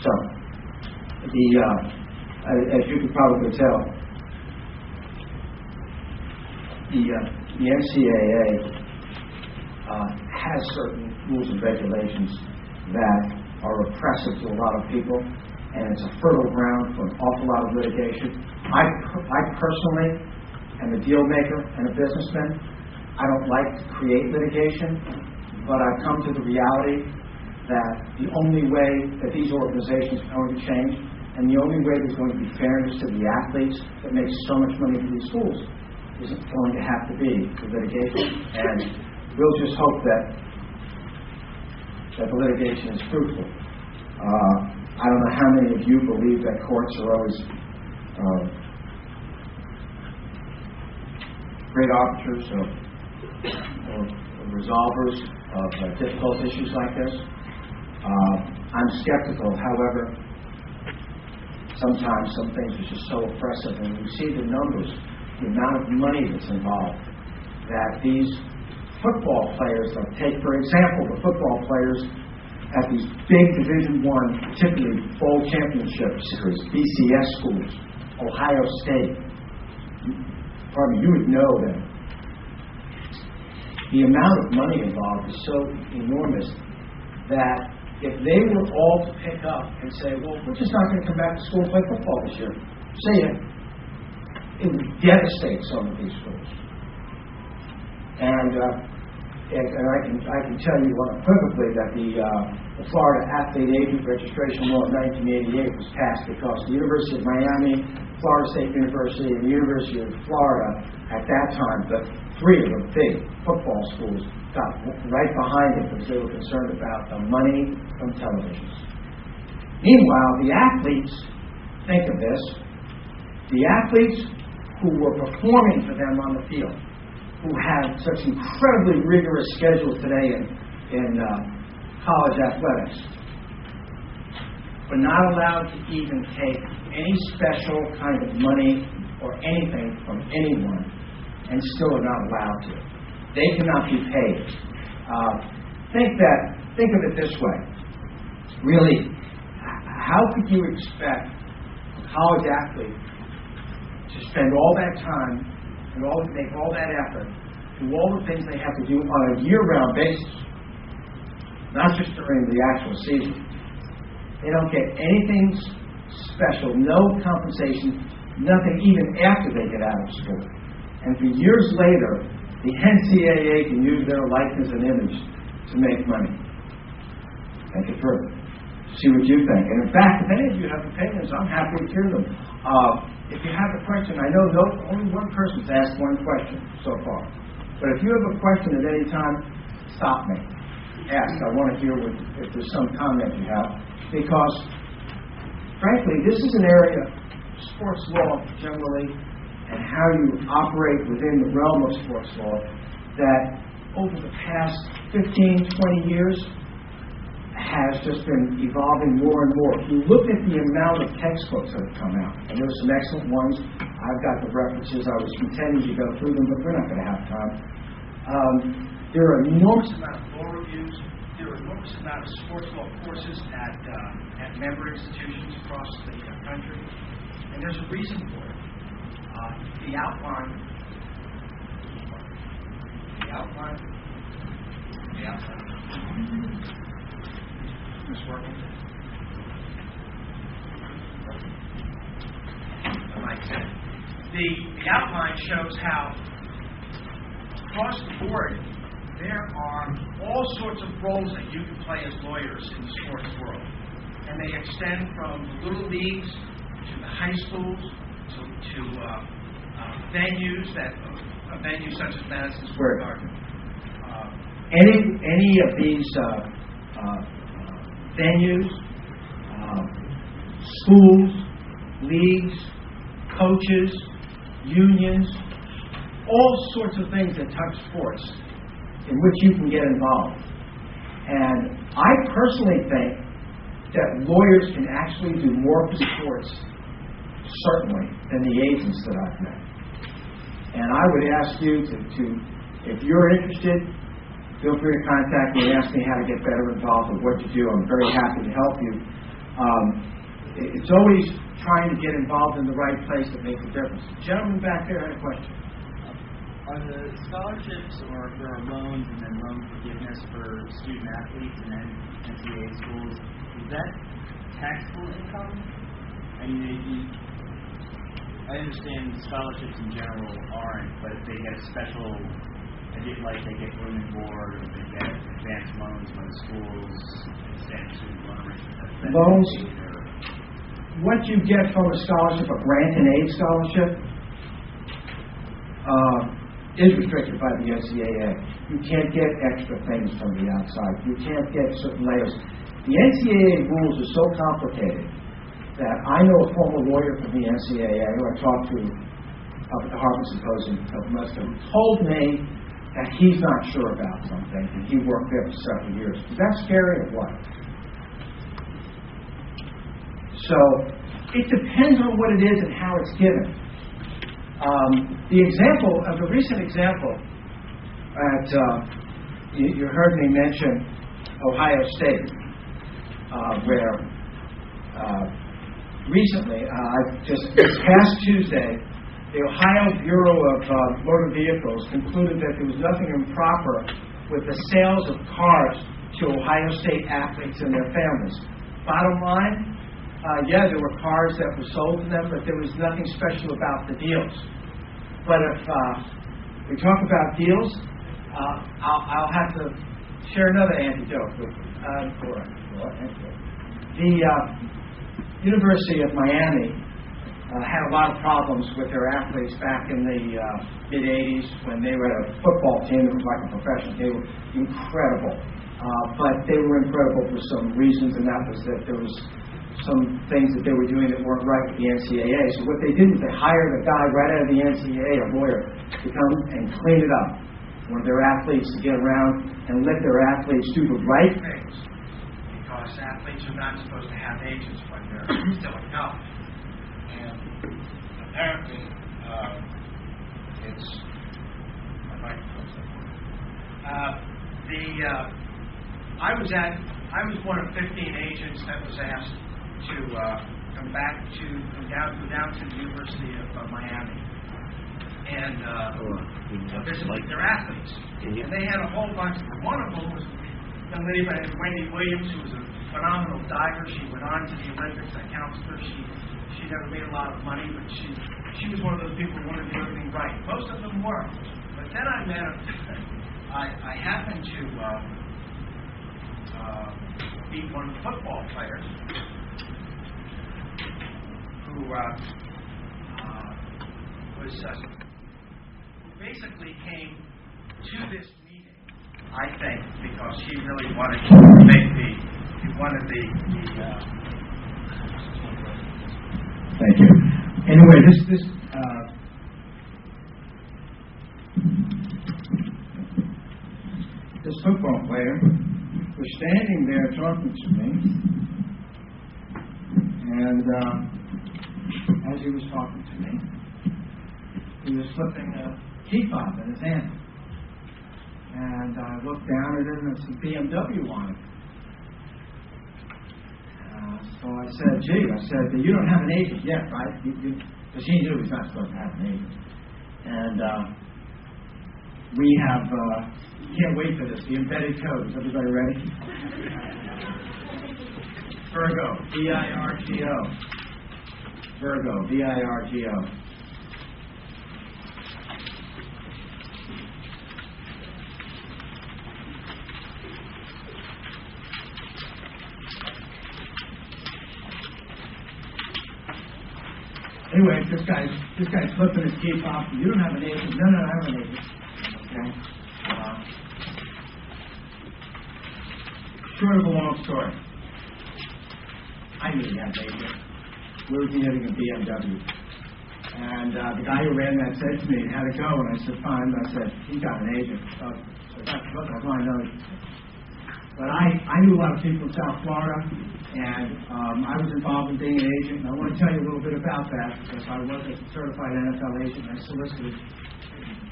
So, as you can probably tell, the NCAA has certain rules and regulations that are oppressive to a lot of people, and it's a fertile ground for an awful lot of litigation. I personally am a deal maker and a businessman. I don't like to create litigation, but I've come to the reality that the only way that these organizations are going to change, and the only way there's going to be fairness to the athletes that makes so much money for these schools, isn't going to have to be through litigation. And we'll just hope that the litigation is fruitful. I don't know how many of you believe that courts are always great arbiters or resolvers of difficult issues like this. I'm skeptical, however, sometimes some things are just so oppressive, and you see the numbers, the amount of money that's involved, that these football players, like take for example the football players at these big Division I, particularly bowl championship series, BCS schools, Ohio State, you would know them. The amount of money involved is so enormous that if they were all to pick up and say, well, we're just not going to come back to school and play football this year, see ya, it would devastate some of these schools. And I can tell you unequivocally that the Florida Athlete Agent Registration Law of 1988 was passed because the University of Miami, Florida State University, and the University of Florida at that time, the three of the big football schools, got right behind it because they were concerned about the money from televisions. Meanwhile, the athletes, think of this, the athletes who were performing for them on the field, who have such incredibly rigorous schedules today in college athletics, were not allowed to even take any special kind of money or anything from anyone, and still are not allowed to. They cannot be paid. Think of it this way. Really, how could you expect a college athlete to spend all that time and make all that effort, do all the things they have to do on a year-round basis, not just during the actual season? They don't get anything special, no compensation, nothing even after they get out of school. And for years later, the NCAA can use their likeness and image to make money. Think it through. See what you think. And in fact, if any of you have opinions, I'm happy to hear them. If you have a question, I know only one person's asked one question so far. But if you have a question at any time, stop me. Ask. I want to hear if there's some comment you have. Because, frankly, this is an area, sports law generally, and how you operate within the realm of sports law, that over the past 15, 20 years has just been evolving more and more. If you look at the amount of textbooks that have come out, and there are some excellent ones, I've got the references, I was intending to go through them, but we're not going to have time. There are an enormous amount of law reviews, there are an enormous amount of sports law courses at member institutions across the country, and there's a reason for it. The outline. Is this working? The outline shows how across the board there are all sorts of roles that you can play as lawyers in the sports world, and they extend from the little leagues to the high schools to venues such as Madison Square Garden. Any of these venues, schools, leagues, coaches, unions, all sorts of things that touch sports in which you can get involved. And I personally think that lawyers can actually do more for sports, certainly, than the agents that I've met. And I would ask you to if you're interested, feel free to contact me and ask me how to get better involved with what you do. I'm very happy to help you. It's always trying to get involved in the right place that makes a difference. The gentleman back there had a question. Are the scholarships or there are loans and then loan forgiveness for student athletes and then NCAA schools, is that taxable income? I mean, I understand scholarships in general aren't, but if they get a special, like they get room and board, or they get advanced loans by the schools, standard student loans. What you get from a scholarship, a grant and aid scholarship, is restricted by the NCAA. You can't get extra things from the outside. You can't get certain layers. The NCAA rules are so complicated that I know a former lawyer from the NCAA who I talked to up at the Harvard Symposium a couple months ago, told me that he's not sure about something, and he worked there for several years. Is that scary or what? So it depends on what it is and how it's given. The recent example at you heard me mention Ohio State, where recently, this past Tuesday, the Ohio Bureau of Motor Vehicles concluded that there was nothing improper with the sales of cars to Ohio State athletes and their families. Bottom line, there were cars that were sold to them, but there was nothing special about the deals. But if we talk about deals, I'll have to share another anecdote. The University of Miami had a lot of problems with their athletes back in the mid-'80s when they were a football team that was like a professional. They were incredible. But they were incredible for some reasons, and that was that there was some things that they were doing that weren't right with the NCAA. So what they did is they hired a guy right out of the NCAA, a lawyer, to come and clean it up. One of their athletes to get around and let their athletes do the right things. Because athletes are not supposed to have agents when they're still in college. And apparently, it's I was one of 15 agents that was asked to come down to the University of Miami and visit their athletes. And they had a whole bunch. One of them was a young lady by the name of Wendy Williams, who was a phenomenal diver. She went on to the Olympics. I counseled her. She never made a lot of money, but she was one of those people who wanted to do everything right. Most of them were. But then I met I happened to meet one of the football players who basically came to this meeting, I think, because she really wanted to make Thank you. Anyway, this football player was standing there talking to me, and as he was talking to me, he was flipping a key fob in his hand. And I looked down at him and it's a BMW on it. So I said, you don't have an agent yet, right? Because he knew he's not supposed to have an agent. And we have, can't wait for this, the embedded code. Is everybody ready? Virgo, V-I-R-G-O. Virgo, V-I-R-G-O. Anyway, this guy's flipping his key fob. You don't have an agent. No, I have an agent. Okay. Short of a long story. I knew he had an agent. We were getting a BMW. And the guy who ran that said to me, how'd it go? And I said, fine. I said, he's got an agent. So that's all I know. But I knew a lot of people in South Florida, and I was involved in being an agent. And I want to tell you a little bit about that because I was a certified NFL agent. I solicited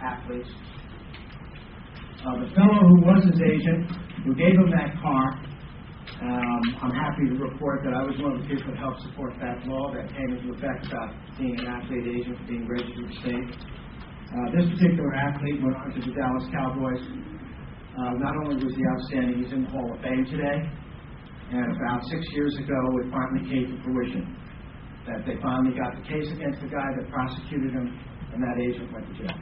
athletes. The fellow who was his agent, who gave him that car, I'm happy to report that I was one of the people that helped support that law that came into effect about being an athlete agent, being registered with the state. This particular athlete went on to the Dallas Cowboys. Not only was he outstanding, he's in the Hall of Fame today. And about 6 years ago, it finally came to fruition that they finally got the case against the guy that prosecuted him, and that agent went to jail.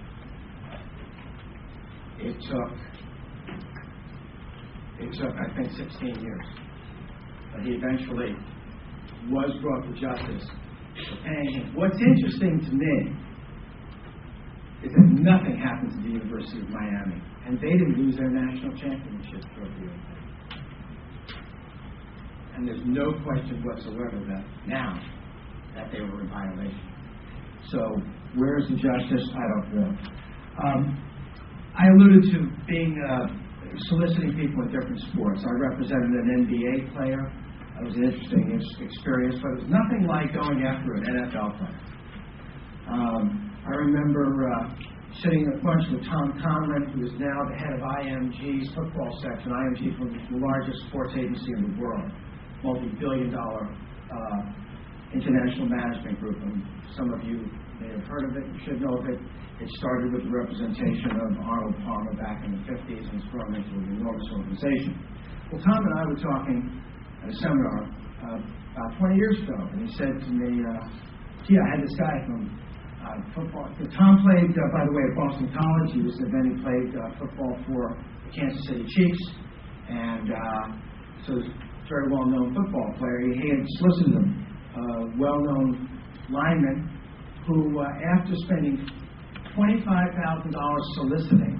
It took, I think, 16 years. But he eventually was brought to justice for paying him. What's interesting to me is that nothing happened to the University of Miami, and they didn't lose their national championship trophy. And there's no question whatsoever that now that they were in violation. So where's the justice? I don't know. I alluded to being soliciting people in different sports. I represented an NBA player. It was an interesting experience, but it was nothing like going after an NFL player. I remember sitting at lunch with Tom Conlon, who is now the head of IMG's football section. IMG is the largest sports agency in the world, multi-billion-dollar international management group. And some of you may have heard of it. You should know of it. It started with the representation of Arnold Palmer back in the 50s and it's grown into an enormous organization. Well, Tom and I were talking at a seminar about 20 years ago, and he said to me, gee, I had this guy from football. Tom played, by the way, at Boston College. Then he played football for the Kansas City Chiefs, and so he's a very well-known football player. He had solicited a well-known lineman who, after spending $25,000 soliciting,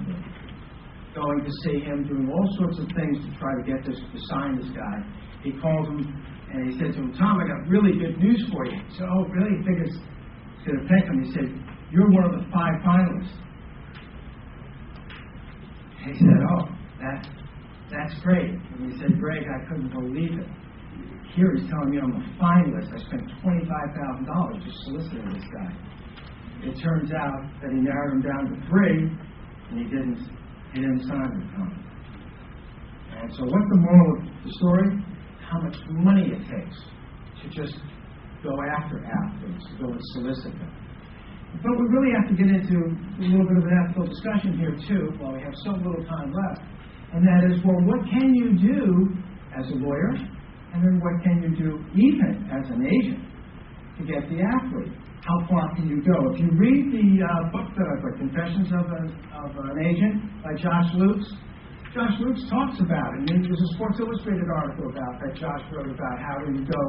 going to see him, doing all sorts of things to try to get to sign this guy. He called him and he said to him, Tom, I got really good news for you. He said, oh, really? He figures he's going to pick him. He said, you're one of the 5 finalists. He said, oh, that's great. And he said, Greg, I couldn't believe it. Here he's telling me I'm a finalist. I spent $25,000 just soliciting this guy. It turns out that he narrowed him down to 3, and he didn't sign with Tom. And so what's the moral of the story? How much money it takes to just go after athletes, to go and solicit them. But we really have to get into a little bit of an ethical discussion here, too, while we have so little time left. And that is, well, what can you do as a lawyer? And then what can you do even as an agent to get the athlete? How far can you go? If you read the book that I've got, Confessions of an Agent by Josh Lutz talks about it. And there's a Sports Illustrated article about that Josh wrote about how he would go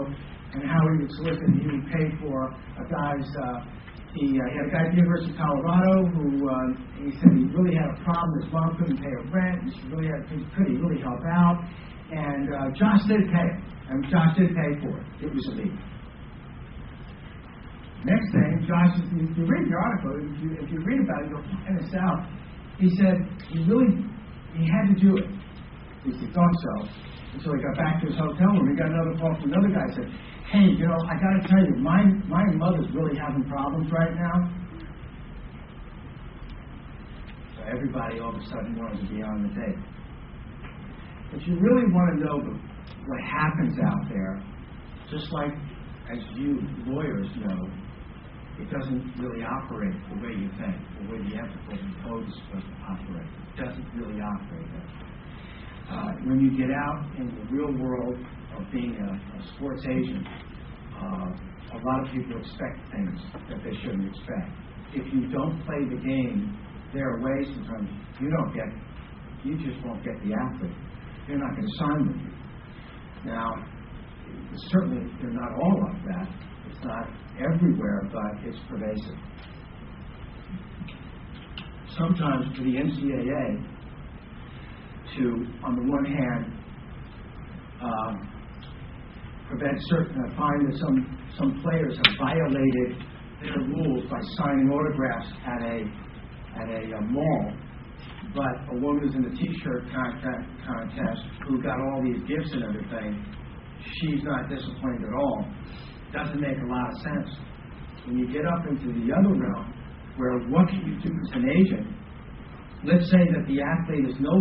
and how he would solicit. He would pay for a guy's, he had a guy at the University of Colorado who he said he really had a problem. His mom couldn't pay her rent. And could he really help out? And Josh did pay it. And Josh did pay for it. It was illegal. Next thing, Josh, if you read the article, if you read about it, you'll find this out. He said he had to do it. At least he thought so. Until he got back to his hotel room, he got another call from another guy. Said, hey, I got to tell you, my mother's really having problems right now. So everybody all of a sudden wanted to be on the tape. If you really want to know what happens out there, just like as you lawyers know, it doesn't really operate the way you think, the way the ethical code is supposed to operate. It doesn't really operate that way. When you get out in the real world of being a sports agent, a lot of people expect things that they shouldn't expect. If you don't play the game their way, sometimes you just won't get the athlete. They're not going to sign with you. Now, certainly they're not all like that. It's not everywhere, but it's pervasive. Sometimes for the NCAA to, on the one hand, find that some players have violated their rules by signing autographs at a mall, but a woman who's in the T-shirt contest who got all these gifts and everything, she's not disciplined at all. Doesn't make a lot of sense. When you get up into the other realm, where what can you do as an agent let's say that the athlete has no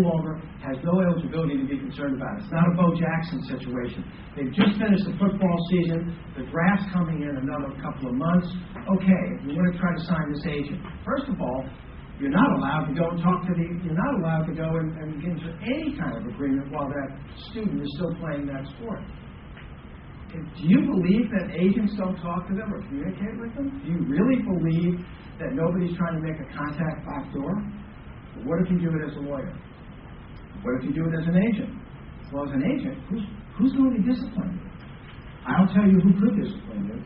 eligibility to be concerned about. It's not a Bo Jackson situation. They've just finished the football season. The draft's coming in another couple of months. Okay, if you want to try to sign this agent, first of all, you're not allowed to go and you're not allowed to go and get into any kind of agreement while that student is still playing that sport. Do you believe that agents don't talk to them or communicate with them? Do you really believe that nobody's trying to make a contact back door? But what if you do it as a lawyer? What if you do it as an agent? Well, as an agent, who's going to discipline you? I'll tell you who could discipline you,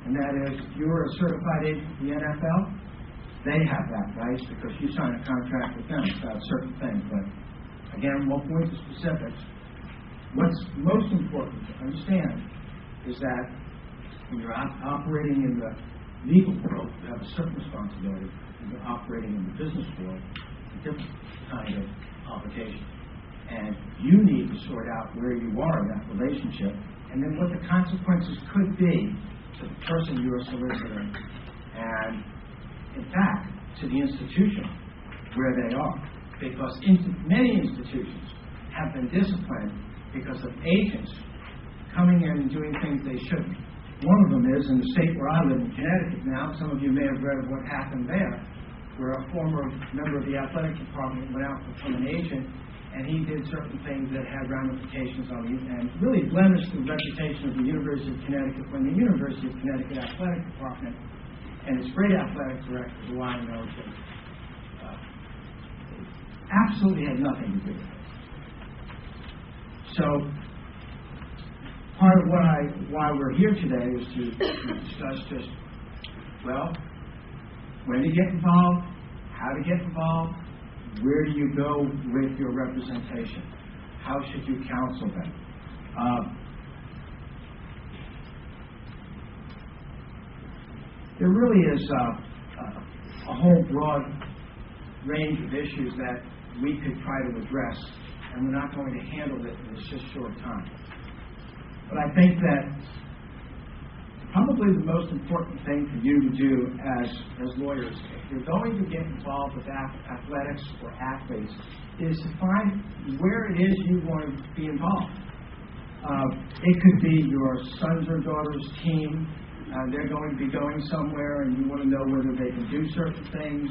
and that is if you're a certified agent for the NFL, they have that right because you sign a contract with them about certain things. But again, won't go into specifics. What's most important to understand is that when you're operating in the legal world, you have a certain responsibility. When you're operating in the business world, a different kind of obligation. And you need to sort out where you are in that relationship and then what the consequences could be to the person you're soliciting and, in fact, to the institution where they are. Because many institutions have been disciplined because of agents coming in and doing things they shouldn't. One of them is in the state where I live, in Connecticut now. Some of you may have read of what happened there, where a former member of the athletic department went out from an agent, and he did certain things that had ramifications on the, and really blemished the reputation of the University of Connecticut when the University of Connecticut athletic department and its great athletic director, who I know, absolutely had nothing to do with it. So, part of why we're here today is to discuss just, well, when to get involved, how to get involved, where do you go with your representation, how should you counsel them. There really is a whole broad range of issues that we could try to address, and we're not going to handle it in this just short time. But I think that probably the most important thing for you to do as lawyers, if you're going to get involved with athletics or athletes, is to find where it is you want to be involved. It could be your son's or daughter's team. They're going to be going somewhere, and you want to know whether they can do certain things.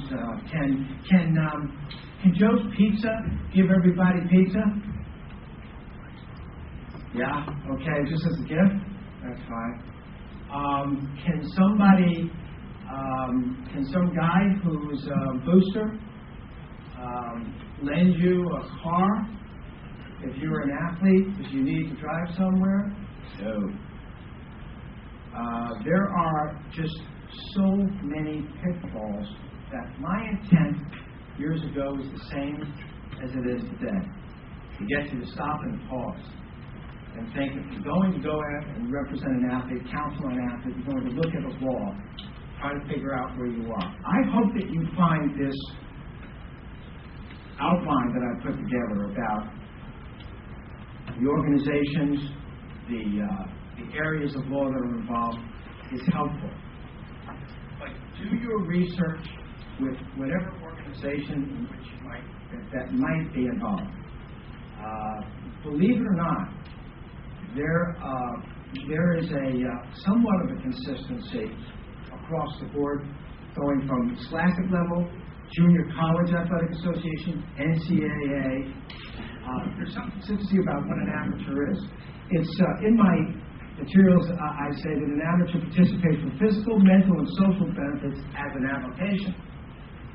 Can Joe's Pizza give everybody pizza? Yeah, okay, just as a gift? That's fine. Can some guy who's a booster lend you a car if you're an athlete because you need to drive somewhere? No. There are just so many pitfalls that my intent years ago was the same as it is today. To get you to stop and pause and think, if you're going to go out and represent an athlete, counsel an athlete, you're going to look at the law, try to figure out where you are. I hope that you find this outline that I put together about the organizations, the areas of law that are involved is helpful. But do your research with whatever organization in which that might be involved. Believe it or not, there is a somewhat of a consistency across the board, going from scholastic level, junior college athletic association, NCAA. There's some consistency about what an amateur is. It's in my materials. I say that an amateur participates in physical, mental, and social benefits as an avocation.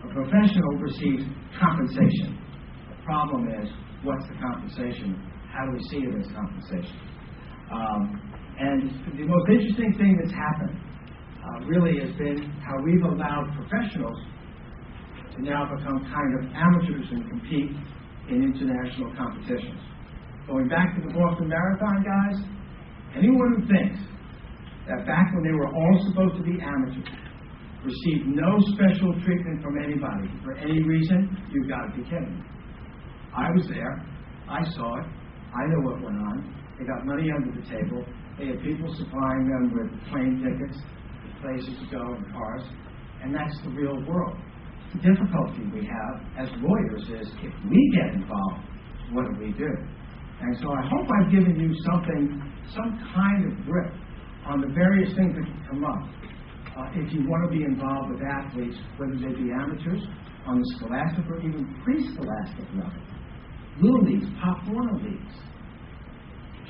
A professional receives compensation. The problem is, what's the compensation? How do we see it as compensation? And the most interesting thing that's happened really has been how we've allowed professionals to now become kind of amateurs and compete in international competitions. Going back to the Boston Marathon guys, anyone who thinks that back when they were all supposed to be amateurs, received no special treatment from anybody for any reason, you've got to be kidding me. I was there. I saw it. I know what went on. They got money under the table. They had people supplying them with plane tickets, places to go, and cars. And that's the real world. The difficulty we have as lawyers is if we get involved, what do we do? And so I hope I've given you some kind of grip on the various things that can come up if you want to be involved with athletes, whether they be amateurs, on the scholastic or even pre-scholastic level. Little leagues, pop Warner leagues.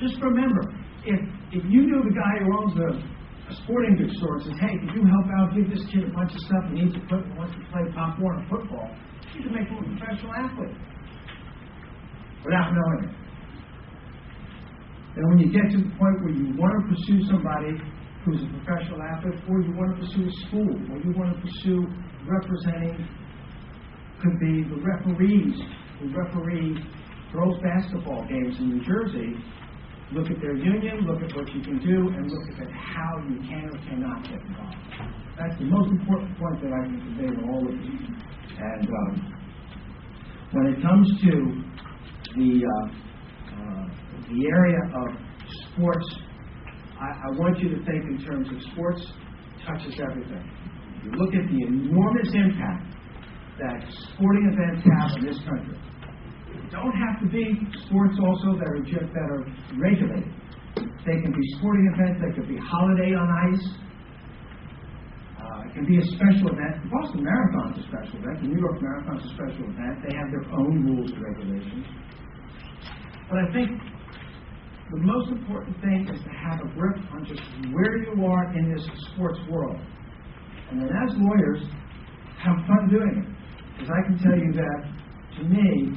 Just remember, if you knew the guy who owns a sporting goods store and says, hey, could you help out, give this kid a bunch of stuff, he needs equipment, wants to play Pop Warner football, you can make him a professional athlete without knowing it. And when you get to the point where you want to pursue somebody who's a professional athlete, or you want to pursue a school, or you want to pursue representing, could be the referees who referee girls' basketball games in New Jersey, look at their union, look at what you can do, and look at how you can or cannot get involved. That's the most important point that I can convey to all of you. And when it comes to the area of sports, I want you to think in terms of sports touches everything. You look at the enormous impact that sporting events have in this country. Don't have to be sports also that are regulated. They can be sporting events. They could be holiday on ice. It can be a special event. The Boston Marathon is a special event. The New York Marathon is a special event. They have their own rules and regulations. But I think the most important thing is to have a grip on just where you are in this sports world. And then as lawyers, have fun doing it. Because I can tell you that, to me,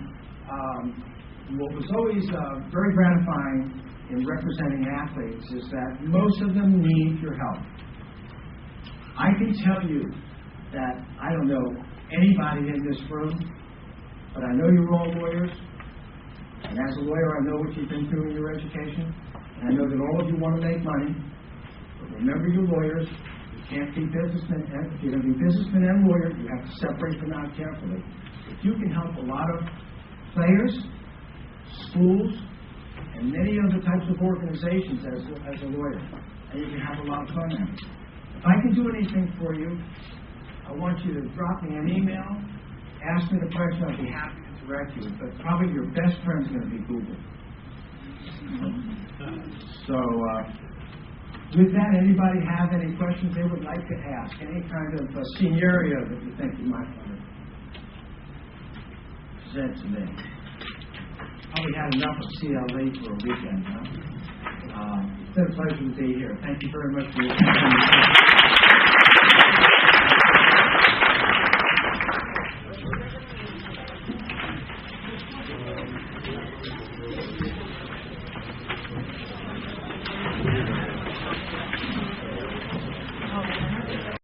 what was always very gratifying in representing athletes is that most of them need your help. I can tell you that I don't know anybody in this room, but I know you're all lawyers. And as a lawyer, I know what you've been through in your education. And I know that all of you want to make money. But remember, you're lawyers. You can't be businessmen. If you're going to be businessmen and lawyers, you have to separate them out carefully. If you can help a lot of players, schools, and many other types of organizations as a lawyer, and you can have a lot of fun at it. If I can do anything for you, I want you to drop me an email, ask me the question. I'd be happy to direct you. But probably your best friend's going to be Google. So, with that, anybody have any questions they would like to ask? Any kind of scenario that you think you might want to present to me? Probably had enough of CLA for a weekend, huh? It's been a pleasure to be here. Thank you very much for your time.